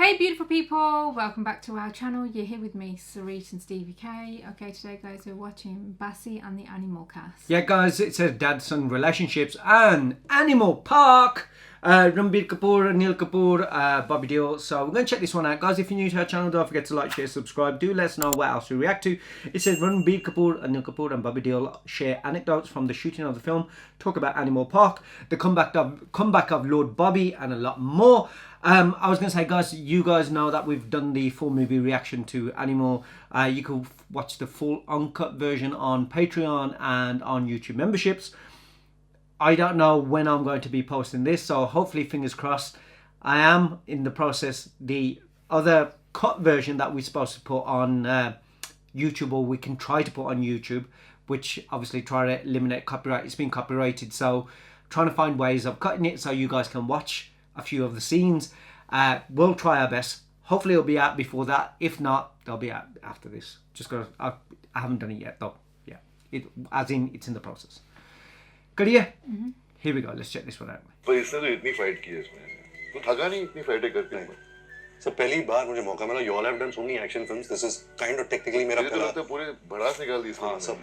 Hey beautiful people, welcome back to our channel. You're here with me, Sarit and Stevie K. Okay, today guys we're watching Bassi and the Animal Cast. Yeah guys, it's a dad-son relationships and Animal Park. Ranbir Kapoor, Anil Kapoor, Bobby Deol. So we're going to check this one out. Guys, if you're new to our channel, don't forget to like, share, subscribe. Do let us know what else we react to. It says Ranbir Kapoor, Anil Kapoor and Bobby Deol share anecdotes from the shooting of the film, talk about Animal Park, the comeback of Lord Bobby and a lot more. I was going to say, guys, you guys know that we've done the full movie reaction to Animal. You can watch the full uncut version on Patreon and on YouTube memberships. I don't know when I'm going to be posting this, so hopefully, fingers crossed. I am in the process. The other cut version that we're supposed to put on YouTube, or we can try to put on YouTube, which obviously try to eliminate copyright. It's been copyrighted, so trying to find ways of cutting it so you guys can watch a few of the scenes. We'll try our best. Hopefully it'll be out before that. If not, they'll be out after this. Just because I haven't done it yet though. Yeah, it's in the process. Good, yeah? Here we go. Let's check this one out. पर इसने तो इतनी fight की है इसमें, तो थका नहीं इतनी फाइटें करके। सर पहली बार मुझे मौका मिला. You all have done so many action films. This is kind of technically मेरा पहला. तो पूरे भड़ास निकाल दी इसने. हाँ सब.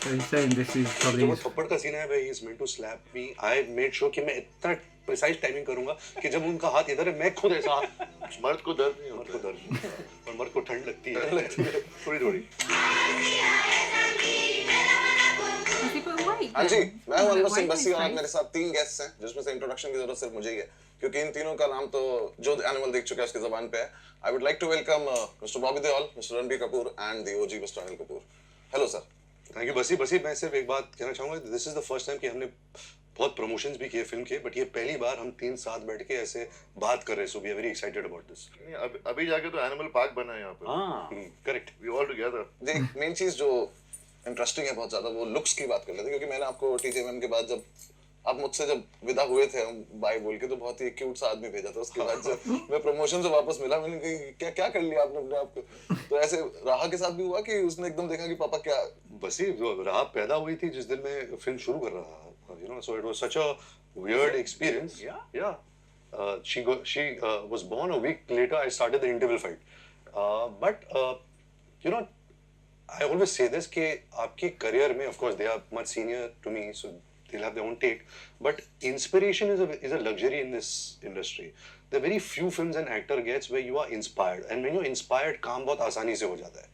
So he's saying this is probably. जो थप्पड़ का सीन है भाई, he's meant to slap me. I made sure कि मैं इतना precise timing करूँगा कि जब उनका हाथ इधर है मैं खुद ऐसा. मर्द को दर्द नहीं होता. मर्द को दर्द नहीं होता. और मर्द को ठंड लगती है. थोड़ी थोड़ी. हाँ जी, मैं हूँ अनवर सिंह बस्सी और आज मेरे साथ 3 गेस्ट्स हैं, जिसमें से इंट्रोडक्शन की जरूरत सिर्फ मुझे ही है, क्योंकि इन तीनों का नाम तो जो एनिमल देख चुका है उसकी ज़बान पे है. I would like to welcome Mr. Bobby Deol, Mr. Ranbir Kapoor and the OG Mr. Anil Kapoor. Hello sir. Thank you बसी. मैं सिर्फ एक बात कहना चाहूँगा. This is the first time कि हमने बहुत प्रमोशंस भी किए फिल्म के, बट ये पहली बार हम 3 साथ बैठ के ऐसे बात कर रहे हैं. So we are very excited about this. अभी जाके तो एनिमल पार्क बना है यहाँ पर. हाँ, correct. We all together. देख मेन चीज जो इंटरेस्टिंग है बहुत ज्यादा, वो लुक्स की बात कर लेते हैं, क्योंकि मैंने आपको टीजेएमएम के बाद जब आप मुझसे जब विदा हुए थे हम बाय बोल के, तो बहुत ही क्यूट सा आदमी भेजा था. उसके बाद जब मैं प्रमोशन से वापस मिला, मैंने कहा क्या कर लिया आपने अपने आप को. तो ऐसे राहा के साथ भी हुआ कि उसने एकदम देखा कि पापा क्या. बसी राहा पैदा हुई थी जिस दिन मैं फिल्म शुरू कर रहा था, you know, so it was such a weird experience. Yeah. She was born a week later. I started the interval fight. But you know, I always say this कि आपके career में, of course, they are much senior to me, so they'll have their own take. But inspiration is a luxury in this industry. There are very few films an actor gets where you are inspired, and when you're inspired, काम बहुत आसानी से हो जाता है.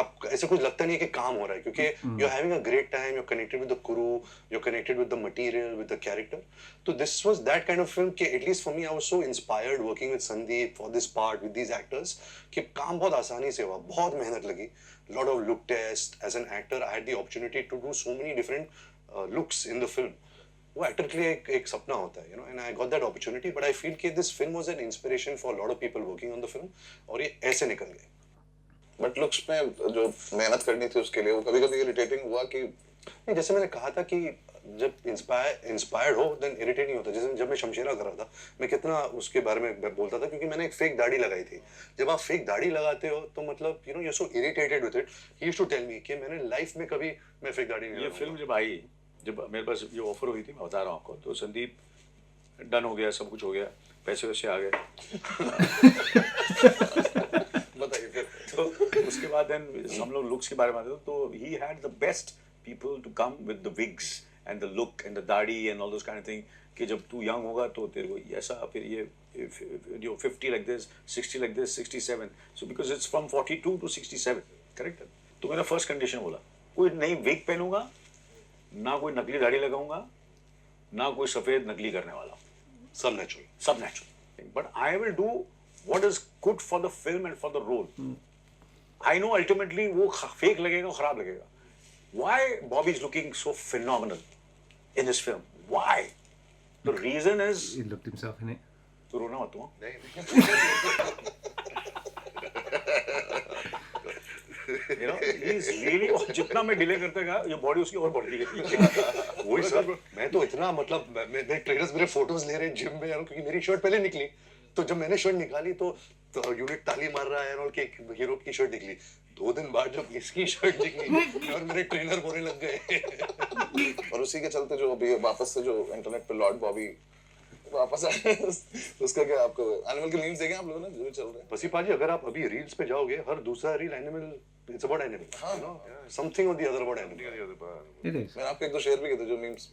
आप ऐसा कुछ लगता नहीं है कि काम हो रहा है, क्योंकि you're having a great time, you're connected with the crew, you're connected with the material, with the character. So this was that kind of film कि at least for me, I was so inspired working with Sandeep for this part with these actors कि काम बहुत आसानी से हुआ, बहुत मेहनत लगी. Lot of look test. As an actor, I had the opportunity to do so many different looks in the film. वो एक्टर के लिए एक सपना होता है, you know, and I got that opportunity. But I feel कि this film was an inspiration for a lot of people working on the film, और ये ऐसे निकल गए. बट लुक्स में जो मेहनत करनी थी उसके लिए, वो कभी कभी इरिटेटिंग हुआ कि नहीं, जैसे मैंने कहा था कि जब इंस्पायर्ड हो देन इरिटेट नहीं होता. जैसे जब मैं शमशेरा कर रहा था, मैं कितना उसके बारे में बोलता था, क्योंकि मैंने एक फेक दाढ़ी लगाई थी. जब आप फेक दाढ़ी लगाते हो तो मतलब you know you are so irritated with it. He used to tell me कि मैंने लाइफ में कभी मैं फेक दाढ़ी नहीं. ये फिल्म जब आई, जब मेरे पास ये ऑफर हुई थी, मैं बता रहा हूँ आपको, तो संदीप डन हो गया, सब कुछ हो गया, पैसे वैसे आ गए. बताइए फिर. तो उसके बाद देन हम लोग लुक्स के बारे में आते थे, तो he had the best people to come with the wigs and the look and the dadhi and all those kind of thing कि जब तू यंग होगा तो तेरे को ऐसा, फिर ये you 50 like this, 60 like this, 67. So because it's from 42 to 67, correct? तो मेरा फर्स्ट कंडीशन बोला, कोई नई विग पहनूंगा ना, कोई नकली दाढ़ी लगाऊंगा ना, कोई सफेद नकली करने वाला. सब नेचुरल. सब natural. But I will do what is good for the film and for the role. I know ultimately वो फेक लगेगा, खराब लगेगा. Why Bobby is looking so phenomenal in this film? Why? The reason is He looked himself in it. तो रोना मत तू. You know, he's really, जितना मैं डिले करते गया ये बॉडी उसकी और बढ़ती गई. वही सर, मैं तो इतना मतलब मेरे ट्रेनर्स मेरे फोटोज ले रहे हैं जिम में, क्योंकि मेरी शर्ट पहले निकली, तो जब मैंने शर्ट निकाली तो यूनिट ताली मार रहा है और कि हीरो की शर्ट निकली. 2 दिन बाद जब इसकी शर्ट निकली और मेरे ट्रेनर बोलने लग गए. और उसी के चलते जो अभी वापस से जो इंटरनेट पे लॉर्ड बॉबी वापस आए उसका क्या आपको एनिमल के मीम्स देखे आप लोगों ने जो चल रहे हैं? बसी पाजी, अगर आप अभी रील्स पे जाओगे, हर दूसरा reel animal, it's about animal, you know, something और the other about animal. It is. मैंने आपको एक दो शेयर भी किए थे जो memes.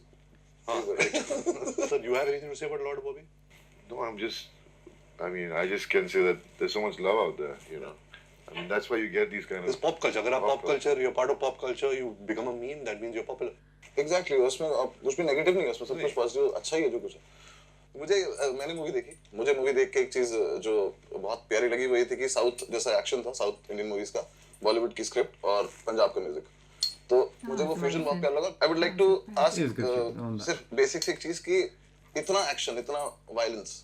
So you have anything to say about Lord Bobby? No, I mean, I just can say that there's so much love out there, you know. I mean, that's why you get these kind of. It's pop culture. अगर आप pop culture, you're part of pop culture, you become a meme, that means you're popular. Exactly उसमें अब कुछ भी negative नहीं है, उसमें सब कुछ पॉजिटिव अच्छा ही है जो कुछ है. मुझे मैंने मूवी देखी, मुझे मूवी देख के एक चीज जो बहुत प्यारी लगी वो ये थी कि साउथ जैसा एक्शन था साउथ इंडियन मूवीज का, बॉलीवुड की स्क्रिप्ट और पंजाब का म्यूजिक, तो मुझे वो फ्यूजन बहुत प्यारा लगा. I would like to ask सिर्फ बेसिक सी एक चीज कि इतना एक्शन, इतना वायलेंस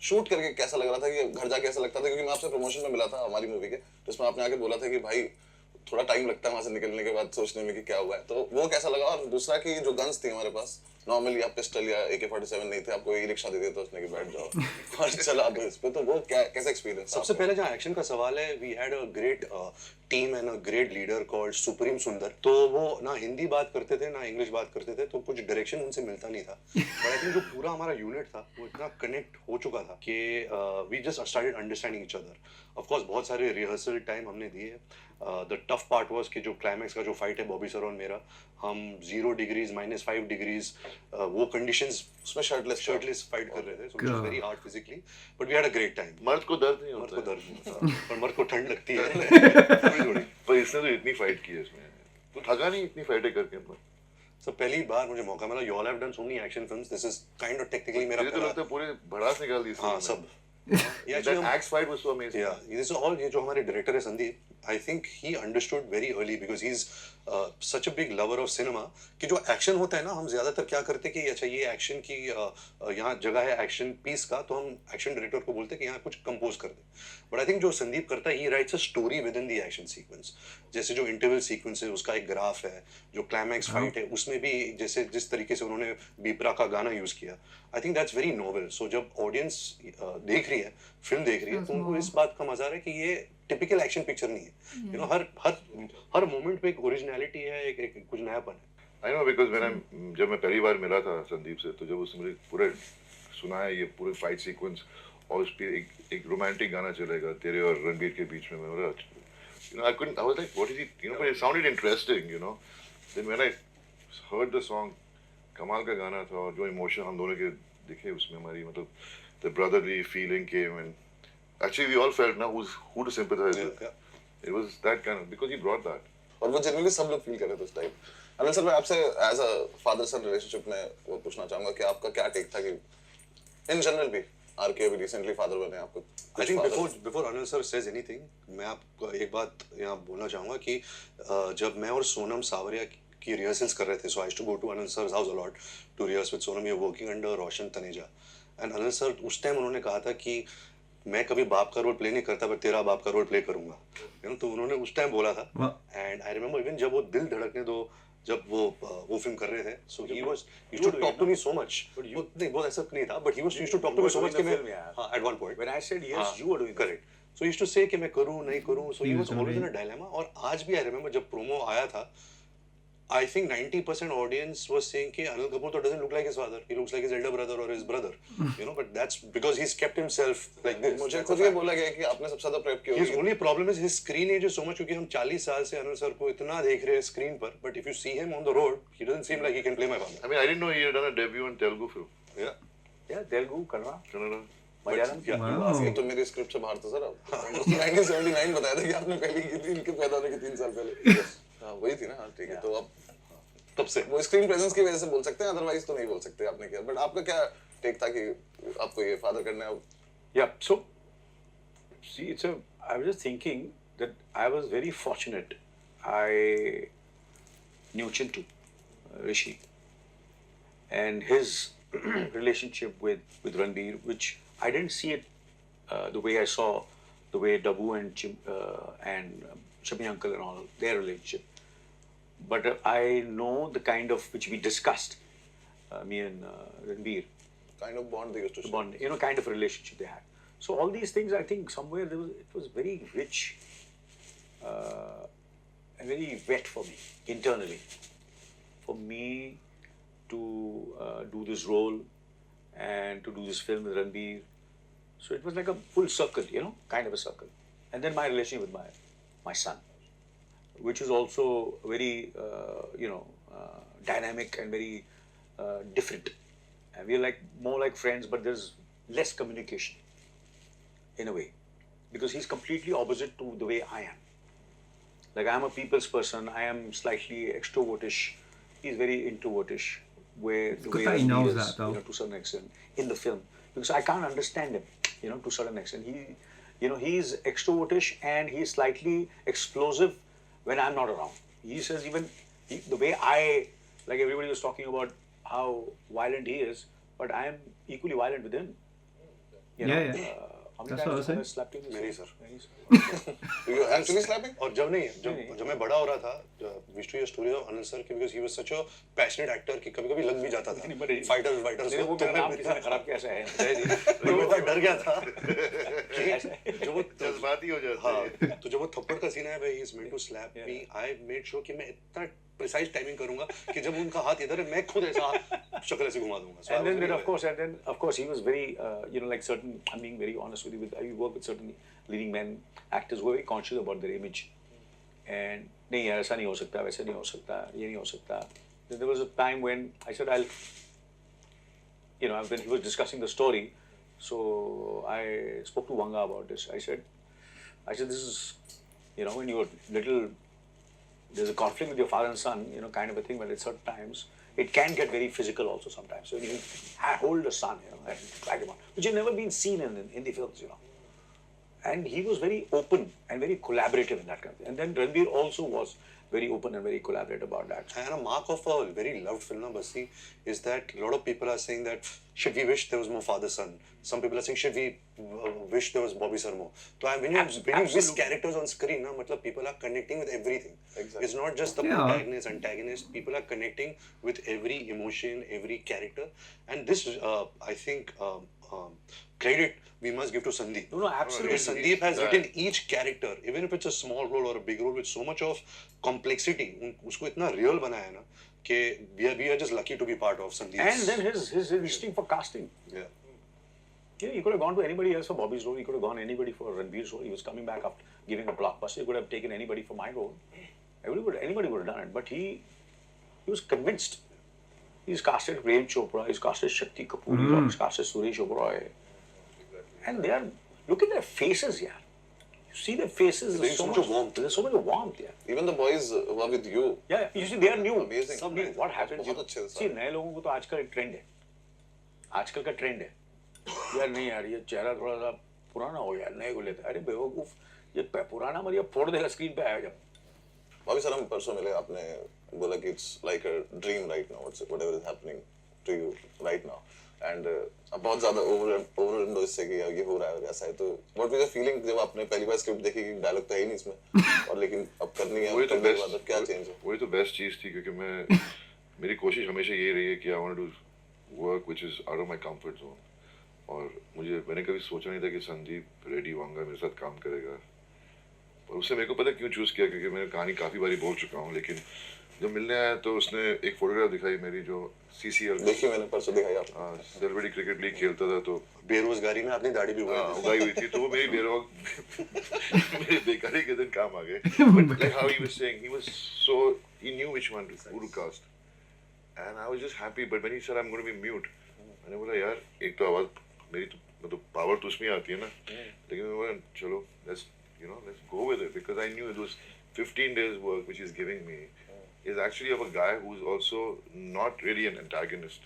शूट करके कैसा लग रहा था, कि घर जाके ऐसा लगता था, क्योंकि मैं आपसे प्रमोशन में मिला था हमारी मूवी के, जिसमें आपने आके बोला था कि भाई थोड़ा टाइम लगता है वहां से निकलने के बाद सोचने में कि क्या हुआ है, तो वो कैसा लगा. और दूसरा कि जो गन्स थी हमारे पास, नॉर्मली आप पिस्टल या AK-47 नहीं थे, आपको ई रिक्शा दे दिया था उसने कि बैठ जाओ और चला दो इस पे, तो वो क्या कैसा एक्सपीरियंस? सबसे पहले जहाँ एक्शन का सवाल है, we had a great team and a great leader called Supreme Sundar. तो वो ना हिंदी बात करते थे ना इंग्लिश बात करते थे, तो कुछ डायरेक्शन उनसे मिलता नहीं था. बट आई थिंक जो पूरा हमारा यूनिट था वो इतना कनेक्ट हो चुका था कि we just started understanding each other. Of course बहुत सारे रिहर्सल टाइम हमने दिए. द टफ पार्ट वाज कि जो क्लाइमैक्स का जो फाइट है बॉबी सर और मेरा, हम 0 डिग्रीज -5 डिग्रीज वो कंडीशंस उसमें शर्टलेस फाइट कर रहे थे. So it was very hard physically, but we had a great time. मर्द को दर्द नहीं मर्द होता को दर्द नहीं होता, पर मर्द को ठंड लगती है. थोड़ी. पर इसने तो इतनी फाइट की है इसमें, तो थका नहीं इतनी फाइटें करके अपना. So पहली बार मुझे मौका मिला. You all have done so many action films. This is kind of technically मेरा मुझे तो लगता है पूरे भड़ास निकाल दी. हाँ सब. That axe fight was so amazing. Yeah, this is all. ये जो हमारे डायरेक्टर है Sandeep, I think he understood very early because he's such a big lover of cinema कि जो एक्शन होता है ना, हम ज्यादातर क्या करते हैं कि अच्छा ये एक्शन की यहाँ जगह है एक्शन पीस का, तो हम एक्शन डायरेक्टर को बोलते हैं कि यहाँ कुछ कंपोज कर दे. बट आई थिंक जो संदीप करता है, he writes a story within the action sequence. जैसे जो इंटरवल सीक्वेंस है उसका एक ग्राफ है, जो क्लाइमैक्स फाइट है उसमें भी जैसे जिस तरीके से उन्होंने बीपरा का गाना यूज किया, I think that's very novel. So जब ऑडियंस देख रही है, फिल्म देख रही है, तो उनको इस बात का मजा आ रहा है कि ये टिपिकल एक्शन पिक्चर नहीं है. यू नो, हर मोमेंट पे एक ओरिजिनलिटी है, एक कुछ नयापन है. I know because जब मैं पहली बार मिला था संदीप से, तो जब उसने मुझे पूरे सुनाया ये पूरे फाइट सीक्वेंस, और उस पे एक रोमांटिक गाना चलेगा तेरे और रणबीर के बीच में, मैं बोला, you know, I was like, what is he, you know, but it sounded interesting, you know. Then when I heard the song, कमाल का गाना था, और जो इमोशन हम दोनों के दिखे उसमें, हमारी मतलब the brotherly feeling came, and actually we all felt now who to sympathize with. It was that kind of, because he brought that. और वो जनरली सब लोग फील कर रहे थे उस टाइम. अनिल सर, मैं आपसे as a father son relationship में वो पूछना चाहूंगा कि आपका क्या टेक था कि इन जनरल भी आरके अभी रिसेंटली फादर बने आपको. I think before Anil sir says anything, मैं आपको एक बात यहाँ बोलना चाहूँगा कि जब मैं और सोनम सावरिया की रिहर्सल्स कर रहे थे, so I to go to Anil sir's house a lot to rehearse with Sonam. We are working under Roshan Taneja, and Anil sir उस टाइम उन्होंने कहा था कि मैं कभी बाप का रोल प्ले नहीं करता, पर तेरा बाप का रोल प्ले करूंगा. तो उन्होंने उस टाइम बोला था. एंड आई रिमेंबर इवन जब वो दिल धड़कने दो, जब वो फिल्म कर रहे थे, so he was used to talk to me so much. नहीं, बहुत ऐसा नहीं था, but he was used to talk to me so much कि मैं at one point When I said yes, you were doing correct. So used to say कि मैं करूं नहीं करूं. So he was always in a dilemma. और आज भी आई रिमेंबर जब प्रोमो आया था, I think 90% audience was saying कि Anil Kapoor तो doesn't look like his father. He looks like his elder brother or his brother. You know, but that's because he's kept himself like this. मुझे खुद ये बोला गया कि आपने सबसे ज्यादा प्रेप किया. His only problem is his screen age is so much, क्योंकि हम 40 साल से अनिल सर को इतना देख रहे हैं स्क्रीन पर, but if you see him on the road, he doesn't seem like he can play my father. I mean, I didn't know he had done a debut in Telugu film. Yeah. Telugu, Kannada, Malayalam. yeah. ये तो मेरी script से बाहर था sir. अब 1979 बताया था कि आपने पहली की थी, इनके पैदा होने के 3 साल पहले. हाँ वही थी ना. हाँ ठीक है. तो अब तब से वो स्क्रीन प्रेजेंस की वजह से बोल सकते हैं, अदरवाइज तो नहीं बोल सकते आपने किया. बट आपका क्या टेक था कि आपको ये फादर करना है? Yeah, so see, I was just thinking that I was very fortunate. I knew Chintu, Rishi, and his relationship with Ranbir, which I didn't see it the way I saw the way Dabu and Shami Uncle and all their relationship. But I know the kind of which we discussed, me and Ranbir. Kind of bond they used to The share. bond, kind of a relationship they had. So all these things, I think somewhere it was very rich and very wet for me internally. For me to do this role and to do this film with Ranbir. So it was like a full circle, you know, kind of a circle. And then my relationship with my son, which is also very, dynamic and very different. And we're like more like friends, but there's less communication in a way, because he's completely opposite to the way I am. Like I'm a people's person, I am slightly extrovertish, he's very introvertish. Where the Good way that he Ranbir knows is, that, though. to a certain extent in the film, because I can't understand him, to a certain extent. He's extrovertish and he's slightly explosive when I'm not around. He says the way like everybody was talking about how violent he is, but I am equally violent with him. Yeah. How many That's what I times was have I saying. slapped him? Many, sir. Many, sir. You actually slapping? और जब मैं बड़ा हो रहा था, we used to hear stories of Anil sir because he was such a passionate actor कि कभी-कभी लग भी जाता था. Fighters नहीं, वो मेरा नाम किसी ने खराब किया ऐसा है. मैं इतना डर गया था. जो वो जज्बाती हो जाते हाँ, हैं। तो जब वो थप्पड़ का सीन है भाई, he is meant to slap me. I made sure कि मैं इतना precise timing करूँगा कि जब उनका हाथ इधर है, मैं खुद ऐसा शक्ल ऐसे घुमा दूँगा. So I And was then very of course, he was very, like certain. I'm being very honest with you. I work with certain leading men, actors who are very conscious about their image. And नहीं यार ऐसा नहीं हो सकता, वैसा नहीं हो सकता, ये नहीं हो सकता. Then there was a time when I said when he was discussing the story, so I spoke to Vanga about this. I said this is, when you were little, there's a conflict with your father and son, kind of a thing. But at certain times, it can get very physical also sometimes. So you hold a son, and drag him on, which had never been seen in the films, And he was very open and very collaborative in that kind of thing. And then Ranbir also was very open and very collaborative about that. And a mark of a very loved film, Bassi, is that a lot of people are saying that should we wish there was more father-son? Some people are saying should we wish there was Bobby sir more? So when you miss characters on screen, people are connecting with everything. Exactly. It's not just the protagonist, antagonist. People are connecting with every emotion, every character. And this, I think, credit we must give to Sandeep. No, absolutely. Because Sandeep has written each character, even if it's a small role or a big role, with so much of complexity. उसको इतना real बनाया है ना कि we are just lucky to be part of Sandeep's. And then his instinct for casting. Yeah. He could have gone to anybody else for Bobby's role. He could have gone anybody for Ranbir's role. He was coming back after giving a blockbuster. He could have taken anybody for my role. Anybody would have done it. But he was convinced. He's casted Prem Chopra. He's casted Shakti Kapoor. He's casted Suresh Oberoi. And look at their faces, yeah. You see their faces. There's so much warmth. There's so much warmth, yeah. Even the boys who are with you. Yeah, you see, they are new. Amazing. Some new. What happens? बहुत अच्छे See, नए लोगों को तो आजकल एक trend है. आजकल का ट्रेंड है. यार नहीं यार, ये चेहरा थोड़ा सा पुराना हो यार, नए को लेते. अरे बेवकूफ, ये पुराना मरिया फोड़ देगा स्क्रीन पे आया जब. Bobby sir, हम परसों मिले, आपने बोला कि it's like a dream right now. Whatever is happening to you right now. And अब बहुत ज़्यादा over इससे कि ये हो रहा है और ऐसा है, तो what was your feeling जब आपने पहली बार स्क्रिप्ट देखी कि डायलॉग तो है ही नहीं इसमें और लेकिन अब करनी है, वही तो बाद क्या चेंज है? वही तो बेस्ट चीज़ थी, क्योंकि मेरी कोशिश हमेशा ये रही है कि I want to work which is out of my comfort zone. और मैंने कभी सोचा नहीं था कि संदीप रेड्डी वांगा मेरे साथ काम करेगा. और उससे मेरे को पता क्यों चूज़ किया, क्योंकि मैं कहानी काफ़ी बारी बोल चुका हूँ. लेकिन जब मिलने आया तो उसने एक फोटोग्राफ दिखाई मेरी, जो CCL देखिए मैंने परसों दिखाई आपको. सेलिब्रिटी क्रिकेट लीग खेलता था, तो बेरोजगारी में अपनी दाढ़ी भी उगाई हुई थी, तो वो मेरी मेरी बेकारी के दिन काम आ गए. But like how he was saying, he knew which one to cast, and I was just happy. But when he said I'm going to be mute, मैंने बोला यार एक तो आवाज मेरी तो मतलब पावर तो उसमें आती है ना, लेकिन मैं बोला चलो let's go with it, because I knew it was 15 days work which he's giving me is actually of a guy who's also not really an antagonist.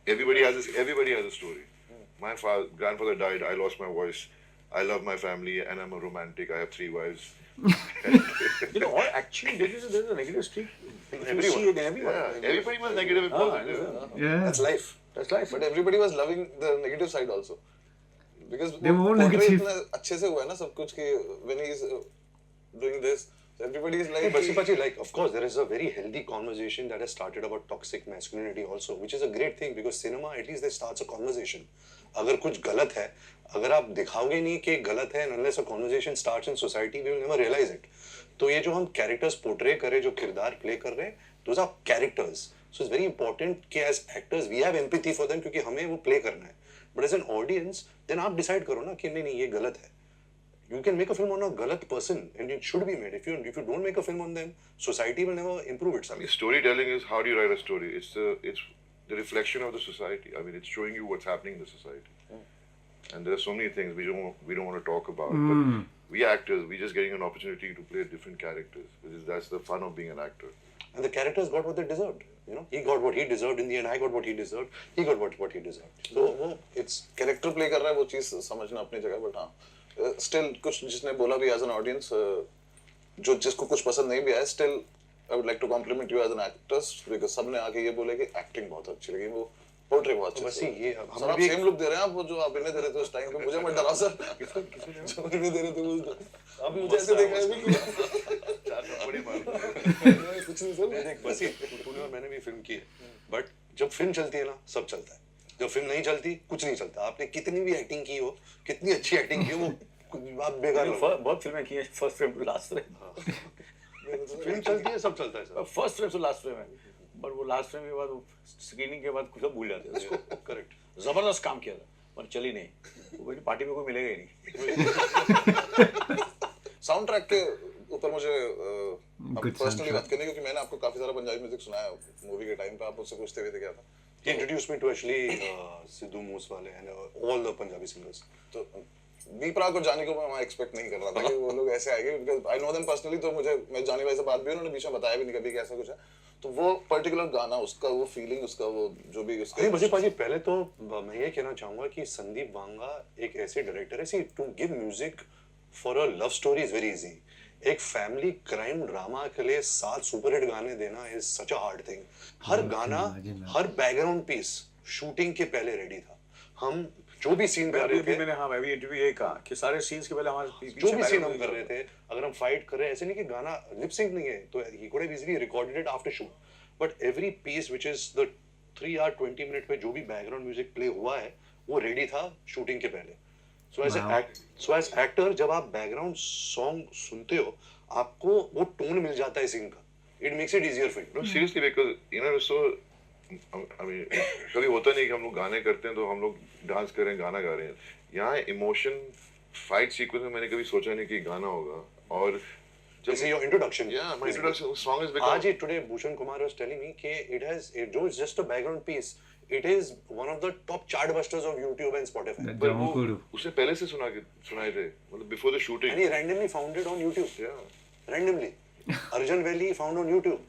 Everybody has a story. My grandfather died. I lost my voice. I love my family, and I'm a romantic. I have 3 wives. Actually, there's a negative streak. You see it in everyone. Yeah, everybody was negative and positive. Yeah. That's life. That's life. But everybody was loving the negative side also. Because They were all negative. इतना अच्छे से हुआ है ना सब कुछ कि when he's doing this, so everybody is like. But like, of course, there is a very healthy conversation that has started about toxic masculinity also, which is a great thing, because cinema at least there starts a conversation. अगर कुछ गलत है, अगर आप दिखाओगे नहीं कि गलत है, unless a conversation starts in society, we will never realize it. तो ये जो हम characters portray कर रहे, जो किरदार play कर रहे, those are characters. So it's very important कि as actors we have empathy for them क्योंकि हमें वो play करना है. But as an audience, then आप decide करो ना कि नहीं ये गलत है. You can make a film on a galat person and it should be made. If you don't make a film on them, society will never improve itself. Storytelling is how do you write a story? It's the reflection of the society. I mean, it's showing you what's happening in the society. And there are so many things we don't want to talk about. But we actors, we're just getting an opportunity to play different characters. Because that's the fun of being an actor. And the characters got what they deserved. You know, he got what he deserved in the end. I got what he deserved. He got what he deserved. So it's character play कर रहा है वो चीज़ समझना अपनी जगह, but हाँ still कुछ जिसने बोला भी as an audience जो जिसको कुछ पसंद नहीं भी आया, still I would like to compliment you as an actress because सबने आके ये बोले कि acting बहुत अच्छी लगी, वो पोर्ट्रे बहुत अच्छी। बस ये सर आप सेम लुक दे रहे हैं, आप वो जो आप इन्हें दे रहे थे उस टाइम पे, मुझे मत डराओ सर। जो इन्हें दे रहे थे वो आप मुझे ऐसे देख रहे हैं कि चार थप्पड़ ही मार कुछ नहीं सर। देख बस तूने और मैंने भी फिल्म की है, बट जब फिल्म चलती है ना सब चलता है, जब फिल्म नहीं चलती कुछ नहीं चलता। आपने कितनी भी एक्टिंग की हो, कितनी अच्छी एक्टिंग की हो, वो आप बेकार हो। बहुत फिल्में की हैं, first frame to last frame. Film चलती है सब चलता है sir. First frame to last frame है, पर वो लास्ट फ्रेम के बाद स्क्रीनिंग के बाद कुछ भूल जाते हैं उसको। करेक्ट, जबरदस्त काम किया था पर चली नहीं, वो मेरी पार्टी में कोई मिलेगा ही नहीं। साउंड ट्रैक के ऊपर मुझे Good पर्सनली बात करनी, क्योंकि मैंने आपको काफी सारा पंजाबी म्यूजिक सुनाया मूवी के टाइम पे, आप मुझसे पूछते हुए थे क्या था। he introduced me to actually Sidhu मूसवाले and all the Punjabi singers. तो बीपरा को जाने को मैं एक्सपेक्ट नहीं कर रहा था कि वो लोग ऐसे आएंगे, because I know them personally. तो मुझे मैं जानी भाई से बात भी उन्होंने बीच में बताया भी नहीं कभी कि ऐसा कुछ है। तो वो पर्टिकुलर गाना, उसका वो फीलिंग, उसका वो जो भी उसका अरे बसी पहले तो मैं ये कहना चाहूंगा कि संदीप वांगा एक ऐसे डायरेक्टर है, see to give music for a love story is very easy. एक फैमिली क्राइम ड्रामा के लिए 7 सुपरहिट गाने देना is such a hard thing. हर गाना, हर बैकग्राउंड पीस शूटिंग के पहले रेडी था। हम जो भी सीन कर रहे थे, मैंने हाँ मैं भी इंटरव्यू ये कहा कि सारे सीन्स के पहले हमारे जो भी सीन हम कर रहे थे, अगर हम फाइट कर रहे हैं, ऐसे नहीं कि गाना लिप सिंक नहीं है, तो he could have easily recorded it after shoot, but every piece which is the 3 hour 20 minute में जो भी बैकग्राउंड म्यूजिक प्ले हुआ है वो रेडी था शूटिंग के पहले। सो एज एक्टर जब आप बैकग्राउंड सॉन्ग सुनते हो, आपको वो टोन मिल जाता है सीन का, it makes it easier for you. No, seriously, because you know, so I mean, कभी होता नहीं कि हम लोग गाने करते हैं तो हम लोग डांस कर रहे हैं, गाना गा रहे हैं। यहाँ इमोशन फाइट सीक्वेंस में मैंने कभी सोचा नहीं कि गाना होगा। और जैसे your introduction, yeah, my introduction song is because आज ही today Bhushan Kumar was telling me कि it is just a background piece, it is one of the top chart busters of YouTube and Spotify, पर वो उसे पहले से सुनाए थे, मतलब before the shooting. and he randomly found it on YouTube. Yeah. randomly Arjun Valley found on YouTube.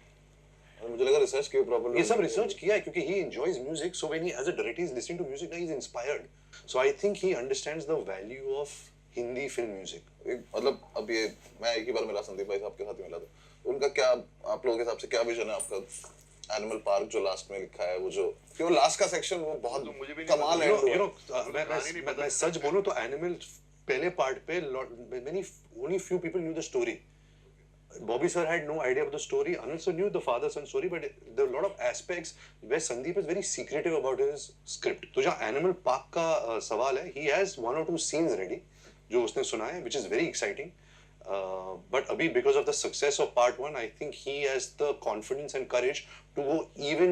और मुझे लगा रिसर्च किया प्रॉपर्ली। ये सब रिसर्च किया है क्योंकि he enjoys music, so when he as a director is listening to music, he is inspired. So I think he understands the value of Hindi film music. मतलब अब ये मैं एक ही बार मिला संदीप भाई साहब के साथ ही मिला था, उनका क्या आप लोगों के हिसाब से क्या विजन है आपका एनिमल पार्क जो लास्ट में लिखा है, वो जो कि वो लास्ट का सेक्शन वो बहुत मुझे भी नहीं कमाल है। मैं सच बोलूं तो एनिमल पहले पार्ट पे only few people knew the story. Bobby sir had no idea about the story. Anil sir knew the father-son story, but there are a lot of aspects where Sandeep is very secretive about his script. तो जहाँ Animal Park का सवाल है, he has 1 or 2 scenes ready जो उसने सुना है, which is very exciting. But अभी because of the success of part 1, I think he has the confidence and courage to go even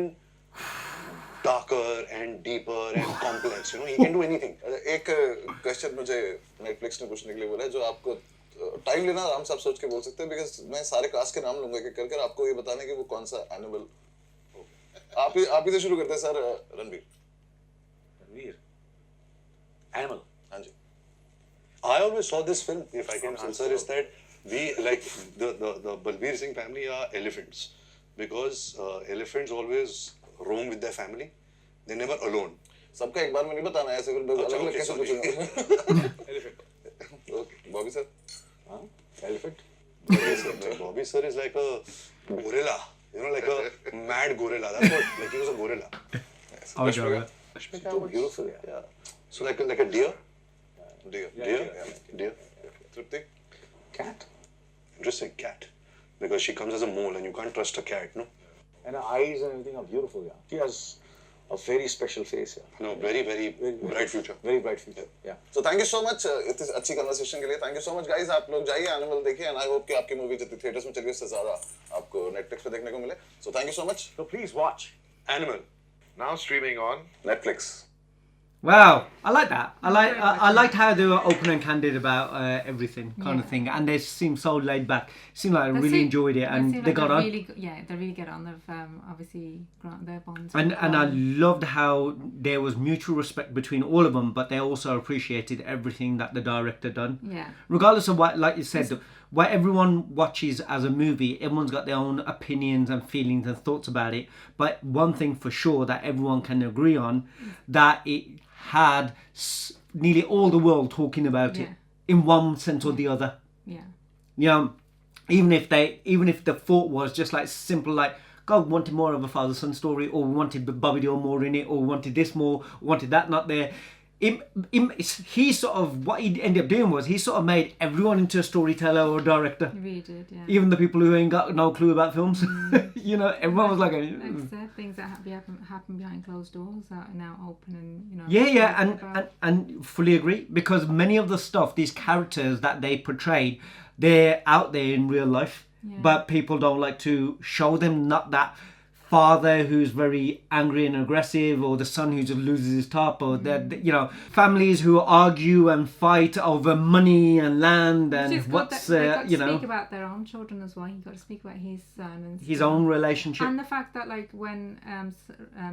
darker and deeper and complex. You know, he can do anything. एक question मुझे Netflix ने पूछने के लिए बोला है, जो आपको टाइम लेना आराम से आप सोच के बोल सकते हैं, बिकॉज़ मैं सारे कास्ट के नाम लूंगा एक करके, आपको ये बताने कि वो कौन सा एनिमल। आप ही से शुरू करते हैं सर। रणबीर एनिमल। हाँ जी। I always saw this film, if I can answer, is that we like the Balbir Singh family are elephants because elephants always roam with their family. They're never alone. सबका एक बार में नहीं बताना है, ऐसे फिर अलग-अलग कैसे पूछूंगा। एलिफेंट। Okay Bobby sir. हाँ elephant. Bobby sir is like a gorilla, you know, like a mad gorilla. That's what, like he was a gorilla. Oh, God. So beautiful, yeah. So like a deer. Deer. Tripti. Cat. Interesting, cat. Because she comes as a mole and you can't trust a cat, no? And her eyes and everything are beautiful, yeah. She has a very special face, yeah. No, very, very bright future. Very bright future, yeah. So thank you so much इतनी अच्छी conversation के लिए। Thank you so much guys. आप लोग जाइए animal देखिए, and I hope कि आपकी मूवी जितनी थिएटर्स में चली उससे ज्यादा आपको नेटफ्लिक्स पे देखने को मिले। So thank you so much. So please watch. Animal. Now streaming on Netflix. Wow, I like that. I very much liked how they were open and candid about everything kind of Yeah. thing, and they seemed so laid back. Seemed like I They really seem- enjoyed it, and seem they like got they're on. Really, they really get on. They've obviously grown their bonds. And really and I grown. loved how there was mutual respect between all of them, but they also appreciated everything that the director done. Yeah. Regardless of what, like you said, what everyone watches as a movie, everyone's got their own opinions and feelings and thoughts about it. But one thing for sure that everyone can agree on, that it had nearly all the world talking about it Yeah. in one sense or the other. Yeah. You know, even if the thought was just like simple, like God wanted more of a father-son story, or we wanted Bobby Deol more in it, or we wanted this more, wanted that not there. He sort of, what he ended up doing was he sort of made everyone into a storyteller or a director. You really did, yeah. Even the people who ain't got no clue about films. You know, everyone was like, Like I said, things that happen behind closed doors that are now open and, you know. yeah, spoken about. and fully agree, because many of the stuff, these characters that they portrayed, they're out there in real life, Yeah. but people don't like to show them. Not that father who's very angry and aggressive, or the son who just loses his top, or you know, families who argue and fight over money and land Which and is good what's that they got to you know, speak about their own children as well. He got to speak about his son and his stuff. own relationship. And the fact that, like, when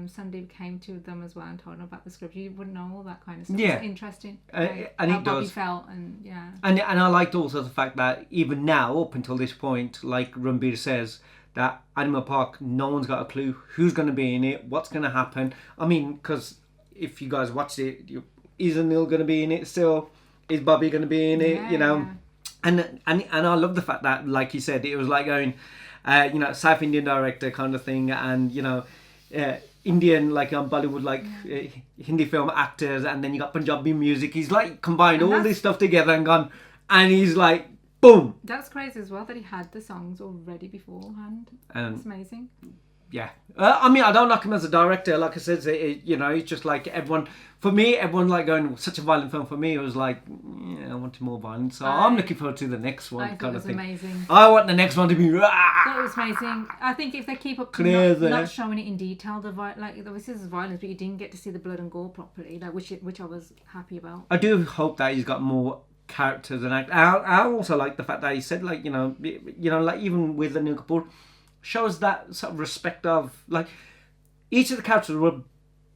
Sandeep came to them as well and told them about the script, you wouldn't know all that kind of stuff. Yeah. It's interesting. And how it Bobby does. felt, and yeah. And I liked also the fact that even now, up until this point, like Ranbir says, that Animal Park, no one's got a clue who's going to be in it, what's going to happen. I mean, because if you guys watched it, is Anil going to be in it still? Is Bobby going to be in it? Yeah, You know, yeah. and I love the fact that, like you said, it was like going, you know, South Indian director kind of thing, and you know, Indian, like Bollywood, like Hindi film actors, and then you got Punjabi music. He's like combined And all that's- this stuff together and gone, and he's like, boom. That's crazy as well that he had the songs already beforehand. That's amazing. Yeah, I mean, I don't like him as a director. Like I said, you know, it's just like everyone. For me, everyone like going, such a violent film. For me, it was like, yeah, I wanted more violence. So I'm looking forward to the next one, I thought kind it of was thing. amazing. I want the next one to be. That was amazing. I think if they keep up to Crazy. not showing it in detail, like this is violence, but you didn't get to see the blood and gore properly, like which I was happy about. I do hope that he's got more characters and act. I also like the fact that he said, like, you know, like even with Anil Kapoor, shows that sort of respect of, like, each of the characters were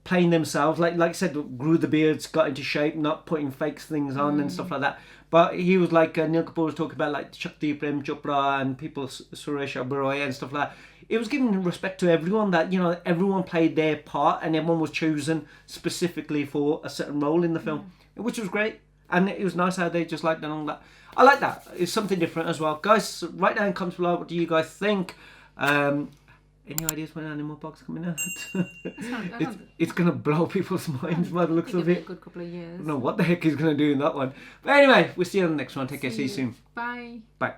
playing themselves, like I said, grew the beards, got into shape, not putting fake things on and stuff like that. But he was like, Anil Kapoor was talking about like Shakti, Prem Chopra and people, Suresh Oberoi and stuff like that. It was giving respect to everyone, that, you know, everyone played their part and everyone was chosen specifically for a certain role in the film, which was great. And it was nice how they just like done all that. I like that. It's something different as well. Guys, write down in comments below, what do you guys think? Any ideas when Animal Park's coming out? It's going to blow people's minds by the looks It'll of be a it. good couple of years. I don't know what the heck he's going to do in that one. But anyway, we'll see you on the next one. Take care. See you soon. Bye. Bye.